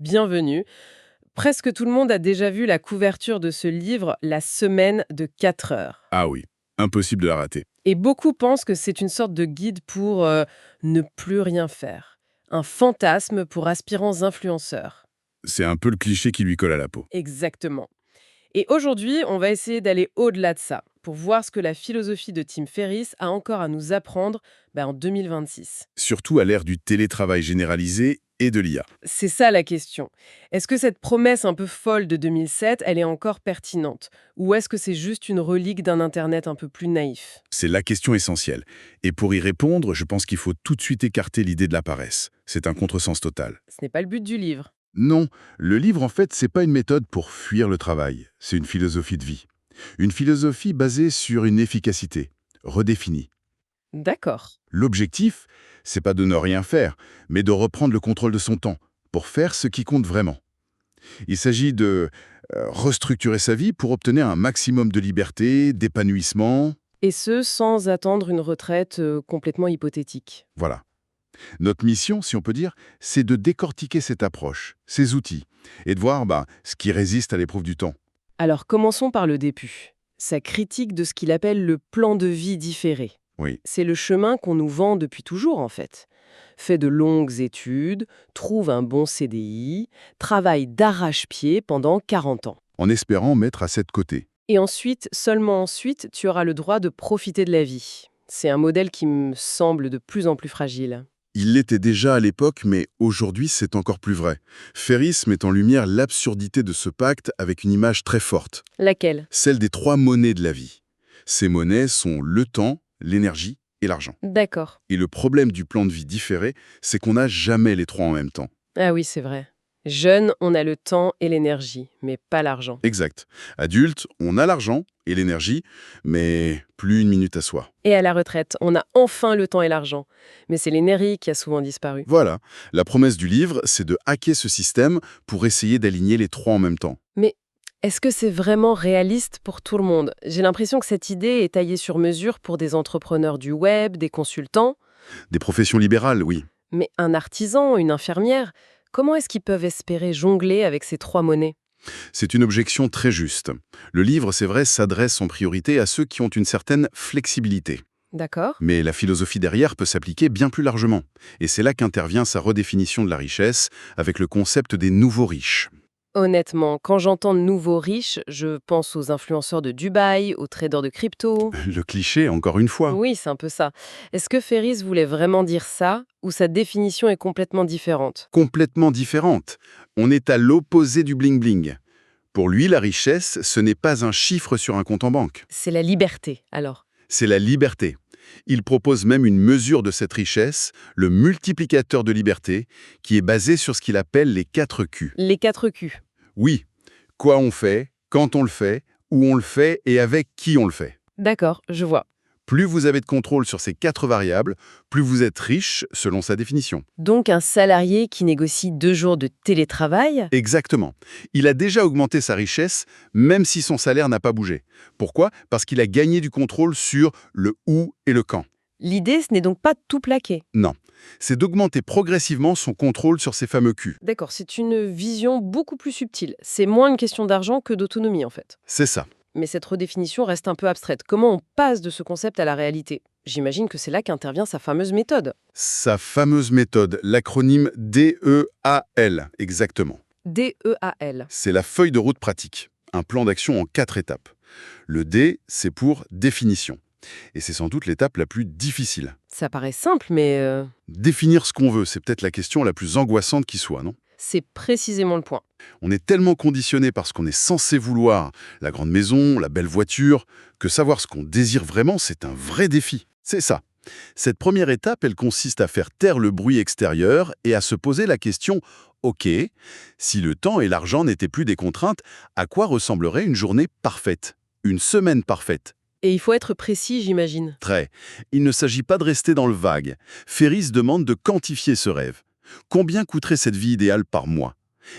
Bienvenue. Presque tout le monde a déjà vu la couverture de ce livre, La semaine de 4 heures. Ah oui, impossible de la rater. Et beaucoup pensent que c'est une sorte de guide pour ne plus rien faire. Un fantasme pour aspirants influenceurs. C'est un peu le cliché qui lui colle à la peau. Exactement. Et aujourd'hui, on va essayer d'aller au-delà de ça, pour voir ce que la philosophie de Tim Ferriss a encore à nous apprendre en 2026. Surtout à l'ère du télétravail généralisé et de l'IA. C'est ça la question. Est-ce que cette promesse un peu folle de 2007, elle est encore pertinente? Ou est-ce que c'est juste une relique d'un Internet un peu plus naïf? C'est la question essentielle. Et pour y répondre, je pense qu'il faut tout de suite écarter l'idée de la paresse. C'est un contresens total. Ce n'est pas le but du livre. Non, le livre en fait, c'est pas une méthode pour fuir le travail, c'est une philosophie de vie. Une philosophie basée sur une efficacité, redéfinie. D'accord. L'objectif, c'est pas de ne rien faire, mais de reprendre le contrôle de son temps, pour faire ce qui compte vraiment. Il s'agit de restructurer sa vie pour obtenir un maximum de liberté, d'épanouissement. Et ce, sans attendre une retraite complètement hypothétique. Voilà. Notre mission, si on peut dire, c'est de décortiquer cette approche, ces outils, et de voir ce qui résiste à l'épreuve du temps. Alors commençons par le début. Sa critique de ce qu'il appelle le plan de vie différé. Oui, C'est le chemin qu'on nous vend depuis toujours, en fait. Fait de longues études, trouve un bon CDI, travaille d'arrache-pied pendant 40 ans. en espérant mettre à cette côté. Et ensuite, seulement ensuite, tu auras le droit de profiter de la vie. C'est un modèle qui me semble de plus en plus fragile. Il l'était déjà à l'époque, mais aujourd'hui c'est encore plus vrai. Ferriss met en lumière l'absurdité de ce pacte avec une image très forte, Laquelle? celle des trois monnaies de la vie. Ces monnaies sont le temps, l'énergie et l'argent. D'accord. Et le problème du plan de vie différé, c'est qu'on n'a jamais les trois en même temps. Ah oui, c'est vrai. Jeune, on a le temps et l'énergie, mais pas l'argent. Exact. Adulte, on a l'argent et l'énergie, mais plus une minute à soi. Et à la retraite, on a enfin le temps et l'argent. Mais c'est l'énergie qui a souvent disparu. Voilà. La promesse du livre, c'est de hacker ce système pour essayer d'aligner les trois en même temps. Mais est-ce que c'est vraiment réaliste pour tout le monde? J'ai l'impression que cette idée est taillée sur mesure pour des entrepreneurs du web, des consultants. Des professions libérales, oui. Mais un artisan, une infirmière, comment est-ce qu'ils peuvent espérer jongler avec ces trois monnaies? C'est une objection très juste. Le livre, c'est vrai, s'adresse en priorité à ceux qui ont une certaine flexibilité. D'accord? Mais la philosophie derrière peut s'appliquer bien plus largement. Et c'est là qu'intervient sa redéfinition de la richesse, avec le concept des nouveaux riches. Honnêtement, quand j'entends de nouveaux riches, je pense aux influenceurs de Dubaï, aux traders de crypto. Le cliché, encore une fois. Oui, c'est un peu ça. Est-ce que Ferris voulait vraiment dire ça, ou sa définition est complètement différente? Complètement différente. On est à l'opposé du bling-bling. Pour lui, la richesse, ce n'est pas un chiffre sur un compte en banque. C'est la liberté, alors. C'est la liberté. Il propose même une mesure de cette richesse, le multiplicateur de liberté, qui est basé sur ce qu'il appelle les 4 Q. Les 4 Q. Oui, quoi on fait, quand on le fait, où on le fait et avec qui on le fait. D'accord, je vois. Plus vous avez de contrôle sur ces 4 variables, plus vous êtes riche selon sa définition. Donc un salarié qui négocie 2 jours de télétravail? Exactement. Il a déjà augmenté sa richesse, même si son salaire n'a pas bougé. Pourquoi? Parce qu'il a gagné du contrôle sur le où et le quand. L'idée, ce n'est donc pas de tout plaquer. Non. C'est d'augmenter progressivement son contrôle sur ces fameux Q. D'accord, c'est une vision beaucoup plus subtile. C'est moins une question d'argent que d'autonomie, en fait. C'est ça. Mais cette redéfinition reste un peu abstraite. Comment on passe de ce concept à la réalité? J'imagine que c'est là qu'intervient sa fameuse méthode. Sa fameuse méthode, l'acronyme DEAL, exactement. DEAL. C'est la feuille de route pratique, un plan d'action en 4 étapes. Le D, c'est pour définition. Et c'est sans doute l'étape la plus difficile. Ça paraît simple, mais Définir ce qu'on veut, c'est peut-être la question la plus angoissante qui soit, non? c'est précisément le point. On est tellement conditionné par ce qu'on est censé vouloir, la grande maison, la belle voiture, que savoir ce qu'on désire vraiment, c'est un vrai défi. C'est ça. Cette première étape, elle consiste à faire taire le bruit extérieur et à se poser la question « Ok, si le temps et l'argent n'étaient plus des contraintes, à quoi ressemblerait une journée parfaite? Une semaine parfaite ?» Et il faut être précis, j'imagine. Très. Il ne s'agit pas de rester dans le vague. Ferriss demande de quantifier ce rêve. Combien coûterait cette vie idéale par mois?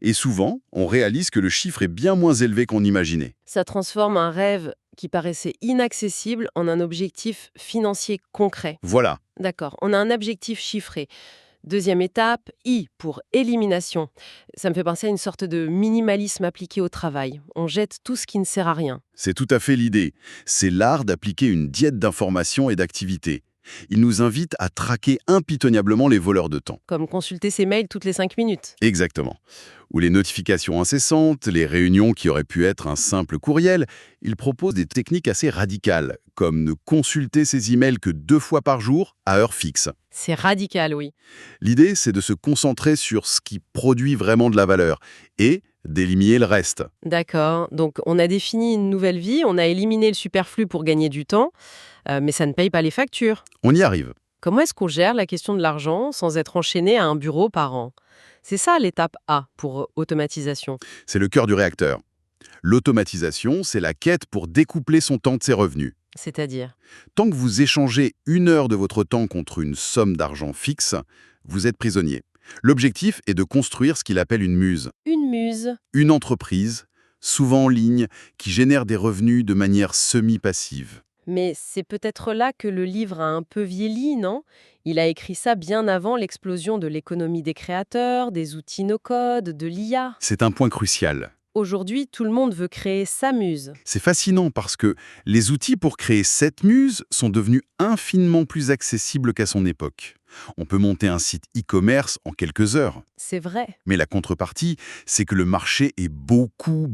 Et souvent, on réalise que le chiffre est bien moins élevé qu'on imaginait. Ça transforme un rêve qui paraissait inaccessible en un objectif financier concret. Voilà. D'accord, on a un objectif chiffré. Deuxième étape, I pour élimination. Ça me fait penser à une sorte de minimalisme appliqué au travail. On jette tout ce qui ne sert à rien. C'est tout à fait l'idée. C'est l'art d'appliquer une diète d'information et d'activité. Il nous invite à traquer impitoyablement les voleurs de temps. Comme consulter ses mails toutes les 5 minutes. Exactement. Ou les notifications incessantes, les réunions qui auraient pu être un simple courriel, il propose des techniques assez radicales, comme ne consulter ses emails que 2 fois par jour, à heure fixe. C'est radical, oui. L'idée, c'est de se concentrer sur ce qui produit vraiment de la valeur et d'éliminer le reste. D'accord. Donc, on a défini une nouvelle vie, on a éliminé le superflu pour gagner du temps, mais ça ne paye pas les factures. On y arrive. Comment est-ce qu'on gère la question de l'argent sans être enchaîné à un bureau par an? C'est ça l'étape A pour automatisation. C'est le cœur du réacteur. L'automatisation, c'est la quête pour découpler son temps de ses revenus. C'est-à-dire? Tant que vous échangez 1 heure de votre temps contre une somme d'argent fixe, vous êtes prisonnier. L'objectif est de construire ce qu'il appelle une muse. Une muse. Une entreprise, souvent en ligne, qui génère des revenus de manière semi-passive. Mais c'est peut-être là que le livre a un peu vieilli, non? Il a écrit ça bien avant l'explosion de l'économie des créateurs, des outils no-code, de l'IA. C'est un point crucial. Aujourd'hui, tout le monde veut créer sa muse. C'est fascinant parce que les outils pour créer cette muse sont devenus infiniment plus accessibles qu'à son époque. On peut monter un site e-commerce en quelques heures. C'est vrai. Mais la contrepartie, c'est que le marché est beaucoup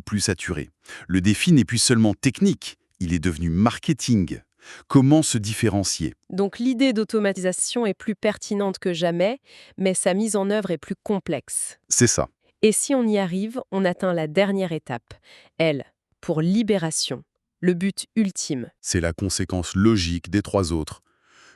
plus saturé. Le défi n'est plus seulement technique, il est devenu marketing. Comment se différencier? Donc l'idée d'automatisation est plus pertinente que jamais, mais sa mise en œuvre est plus complexe. C'est ça. Et si on y arrive, on atteint la dernière étape. Elle, pour libération. Le but ultime. C'est la conséquence logique des 3 autres.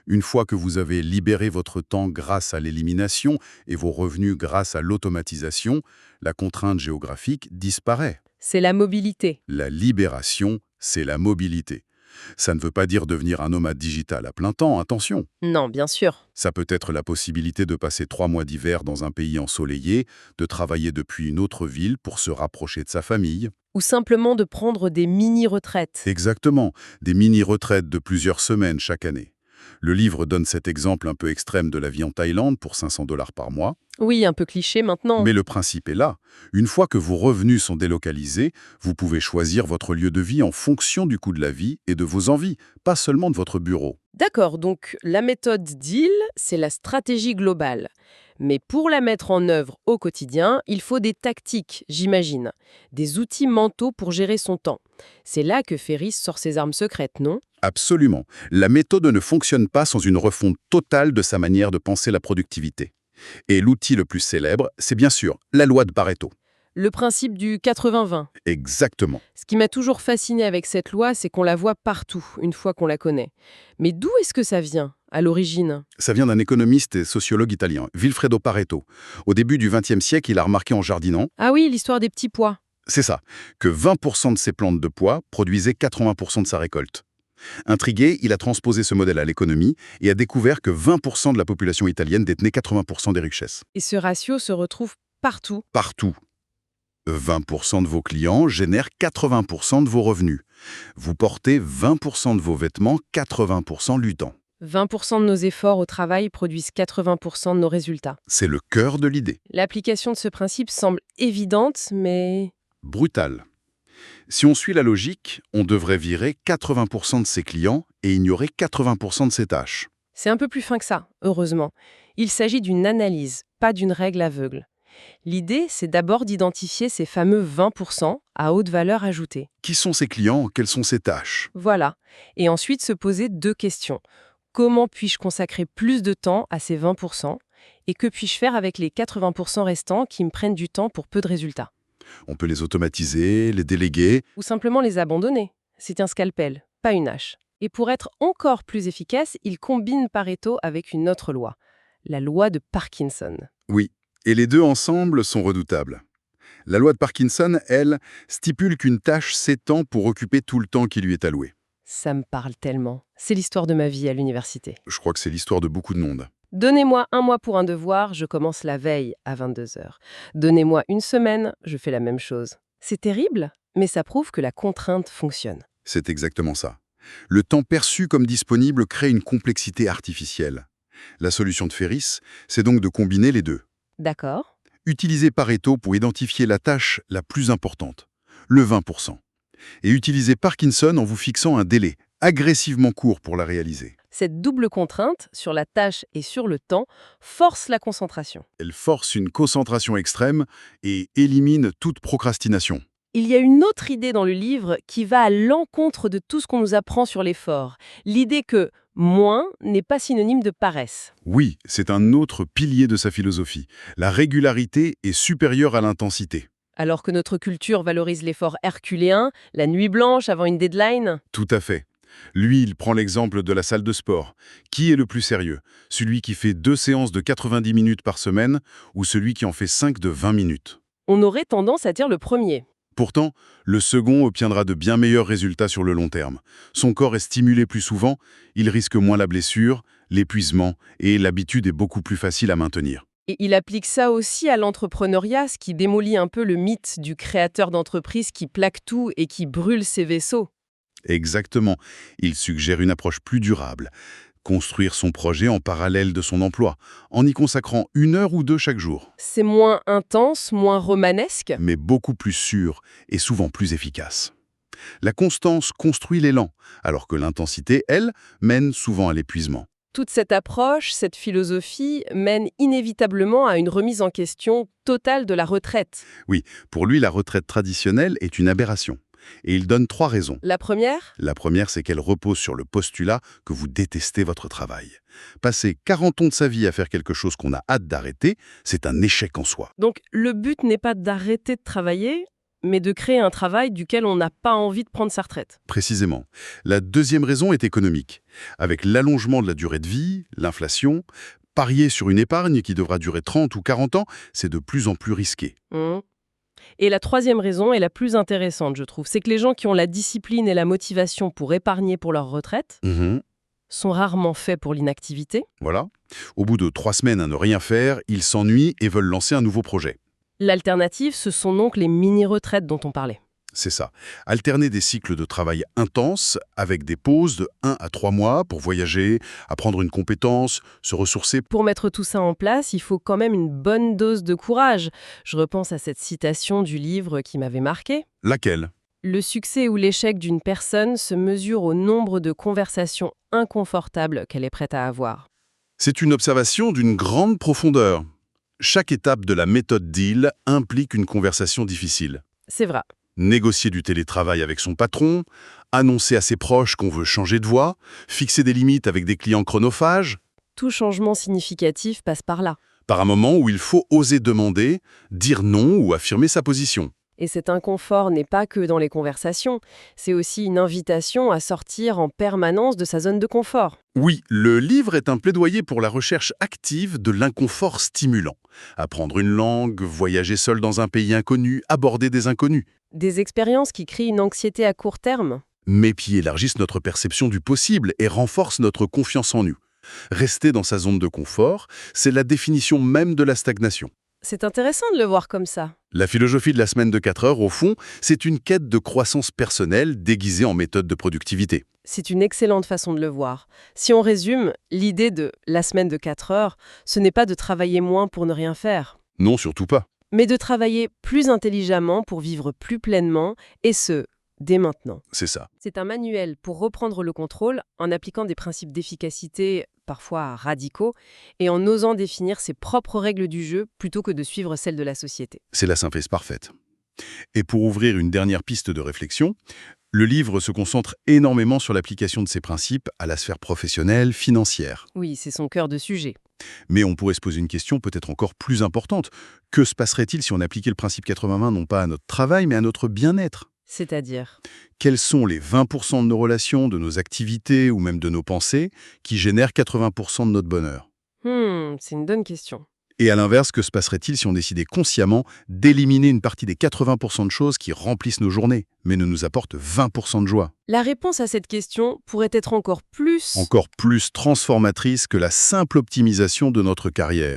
Une fois que vous avez libéré votre temps grâce à l'élimination et vos revenus grâce à l'automatisation, la contrainte géographique disparaît. C'est la mobilité. La libération, c'est la mobilité. Ça ne veut pas dire devenir un nomade digital à plein temps, attention. Non, bien sûr. Ça peut être la possibilité de passer 3 mois d'hiver dans un pays ensoleillé, de travailler depuis une autre ville pour se rapprocher de sa famille. Ou simplement de prendre des mini-retraites. Exactement, des mini-retraites de plusieurs semaines chaque année. Le livre donne cet exemple un peu extrême de la vie en Thaïlande pour 500 $ par mois. Oui, un peu cliché maintenant. Mais le principe est là. Une fois que vos revenus sont délocalisés, vous pouvez choisir votre lieu de vie en fonction du coût de la vie et de vos envies, pas seulement de votre bureau. D'accord, donc la méthode DEAL, c'est la stratégie globale. Mais pour la mettre en œuvre au quotidien, il faut des tactiques, j'imagine. Des outils mentaux pour gérer son temps. C'est là que Ferriss sort ses armes secrètes, non? Absolument. La méthode ne fonctionne pas sans une refonte totale de sa manière de penser la productivité. Et l'outil le plus célèbre, c'est bien sûr la loi de Pareto. Le principe du 80-20. Exactement. Ce qui m'a toujours fasciné avec cette loi, c'est qu'on la voit partout, une fois qu'on la connaît. Mais d'où est-ce que ça vient, à l'origine? Ça vient d'un économiste et sociologue italien, Vilfredo Pareto. Au début du XXe siècle, il a remarqué en jardinant, Ah oui, l'histoire des petits pois. c'est ça, que 20% de ses plantes de pois produisaient 80% de sa récolte. Intrigué, il a transposé ce modèle à l'économie et a découvert que 20% de la population italienne détenait 80% des richesses. Et ce ratio se retrouve partout. Partout. 20% de vos clients génèrent 80% de vos revenus. Vous portez 20% de vos vêtements 80% du temps. 20% de nos efforts au travail produisent 80% de nos résultats. C'est le cœur de l'idée. L'application de ce principe semble évidente, mais... Brutal. Si on suit la logique, on devrait virer 80% de ses clients et ignorer 80% de ses tâches. c'est un peu plus fin que ça, heureusement. Il s'agit d'une analyse, pas d'une règle aveugle. L'idée, c'est d'abord d'identifier ces fameux 20% à haute valeur ajoutée. Qui sont ses clients? Quelles sont ses tâches? Voilà. Et ensuite se poser 2 questions. Comment puis-je consacrer plus de temps à ces 20% et que puis-je faire avec les 80% restants qui me prennent du temps pour peu de résultats? On peut les automatiser, les déléguer. Ou simplement les abandonner. C'est un scalpel, pas une hache. Et pour être encore plus efficace, il combine Pareto avec une autre loi, la loi de Parkinson. Oui, et les deux ensemble sont redoutables. La loi de Parkinson, elle, stipule qu'une tâche s'étend pour occuper tout le temps qui lui est alloué. Ça me parle tellement. C'est l'histoire de ma vie à l'université. Je crois que c'est l'histoire de beaucoup de monde. Donnez-moi 1 mois pour un devoir, je commence la veille à 22h. Donnez-moi 1 semaine, je fais la même chose. C'est terrible, mais ça prouve que la contrainte fonctionne. C'est exactement ça. Le temps perçu comme disponible crée une complexité artificielle. La solution de Ferris, c'est donc de combiner les deux. D'accord. Utiliser Pareto pour identifier la tâche la plus importante, le 20%. Et utiliser Parkinson en vous fixant un délai agressivement court pour la réaliser. Cette double contrainte, sur la tâche et sur le temps, force la concentration. Elle force une concentration extrême et élimine toute procrastination. Il y a une autre idée dans le livre qui va à l'encontre de tout ce qu'on nous apprend sur l'effort. L'idée que moins n'est pas synonyme de paresse. Oui, c'est un autre pilier de sa philosophie. La régularité est supérieure à l'intensité. Alors que notre culture valorise l'effort herculéen, la nuit blanche avant une deadline. Tout à fait. Lui, il prend l'exemple de la salle de sport. Qui est le plus sérieux? Celui qui fait 2 séances de 90 minutes par semaine ou celui qui en fait 5 de 20 minutes? On aurait tendance à dire le premier. Pourtant, le second obtiendra de bien meilleurs résultats sur le long terme. Son corps est stimulé plus souvent, il risque moins la blessure, l'épuisement, et l'habitude est beaucoup plus facile à maintenir. Et il applique ça aussi à l'entrepreneuriat, ce qui démolit un peu le mythe du créateur d'entreprise qui plaque tout et qui brûle ses vaisseaux. Exactement. Il suggère une approche plus durable. Construire son projet en parallèle de son emploi, en y consacrant 1 heure ou 2 chaque jour. C'est moins intense, moins romanesque. Mais beaucoup plus sûr et souvent plus efficace. La constance construit l'élan, alors que l'intensité, elle, mène souvent à l'épuisement. Toute cette approche, cette philosophie mène inévitablement à une remise en question totale de la retraite. Oui, pour lui, la retraite traditionnelle est une aberration. Et il donne 3 raisons. La première, La première, c'est qu'elle repose sur le postulat que vous détestez votre travail. Passer 40 ans de sa vie à faire quelque chose qu'on a hâte d'arrêter, c'est un échec en soi. donc le but n'est pas d'arrêter de travailler, mais de créer un travail duquel on n'a pas envie de prendre sa retraite. Précisément. La deuxième raison est économique. Avec l'allongement de la durée de vie, l'inflation, parier sur une épargne qui devra durer 30 ou 40 ans, c'est de plus en plus risqué. Et la troisième raison est la plus intéressante, je trouve. C'est que les gens qui ont la discipline et la motivation pour épargner pour leur retraite sont rarement faits pour l'inactivité. Voilà. Au bout de 3 semaines à ne rien faire, ils s'ennuient et veulent lancer un nouveau projet. L'alternative, ce sont donc les mini-retraites dont on parlait. C'est ça. Alterner des cycles de travail intenses avec des pauses de 1 à 3 mois pour voyager, apprendre une compétence, se ressourcer. Pour mettre tout ça en place, il faut quand même une bonne dose de courage. Je repense à cette citation du livre qui m'avait marqué. Laquelle? Le succès ou l'échec d'une personne se mesure au nombre de conversations inconfortables qu'elle est prête à avoir. C'est une observation d'une grande profondeur. Chaque étape de la méthode DEAL implique une conversation difficile. C'est vrai. Négocier du télétravail avec son patron, annoncer à ses proches qu'on veut changer de voie, fixer des limites avec des clients chronophages, Tout changement significatif passe par là. par un moment où il faut oser demander, dire non ou affirmer sa position. Et cet inconfort n'est pas que dans les conversations, c'est aussi une invitation à sortir en permanence de sa zone de confort. Oui, le livre est un plaidoyer pour la recherche active de l'inconfort stimulant. Apprendre une langue, voyager seul dans un pays inconnu, aborder des inconnus. Des expériences qui créent une anxiété à court terme. Mais qui élargissent notre perception du possible et renforcent notre confiance en nous. Rester dans sa zone de confort, c'est la définition même de la stagnation. C'est intéressant de le voir comme ça. La philosophie de la semaine de 4 heures, au fond, c'est une quête de croissance personnelle déguisée en méthode de productivité. C'est une excellente façon de le voir. Si on résume, l'idée de la semaine de 4 heures, ce n'est pas de travailler moins pour ne rien faire, Non, surtout pas. mais de travailler plus intelligemment pour vivre plus pleinement, et ce, dès maintenant. C'est ça. C'est un manuel pour reprendre le contrôle en appliquant des principes d'efficacité parfois radicaux et en osant définir ses propres règles du jeu plutôt que de suivre celles de la société. C'est la synthèse parfaite. Et pour ouvrir une dernière piste de réflexion, le livre se concentre énormément sur l'application de ces principes à la sphère professionnelle, financière. Oui, c'est son cœur de sujet. Mais on pourrait se poser une question peut-être encore plus importante. Que se passerait-il si on appliquait le principe 80-20 non pas à notre travail, mais à notre bien-être? C'est-à-dire, Quels sont les 20% de nos relations, de nos activités ou même de nos pensées qui génèrent 80% de notre bonheur? c'est une bonne question. Et à l'inverse, que se passerait-il si on décidait consciemment d'éliminer une partie des 80% de choses qui remplissent nos journées, mais ne nous apportent 20% de joie? La réponse à cette question pourrait être encore plus... Encore plus transformatrice que la simple optimisation de notre carrière.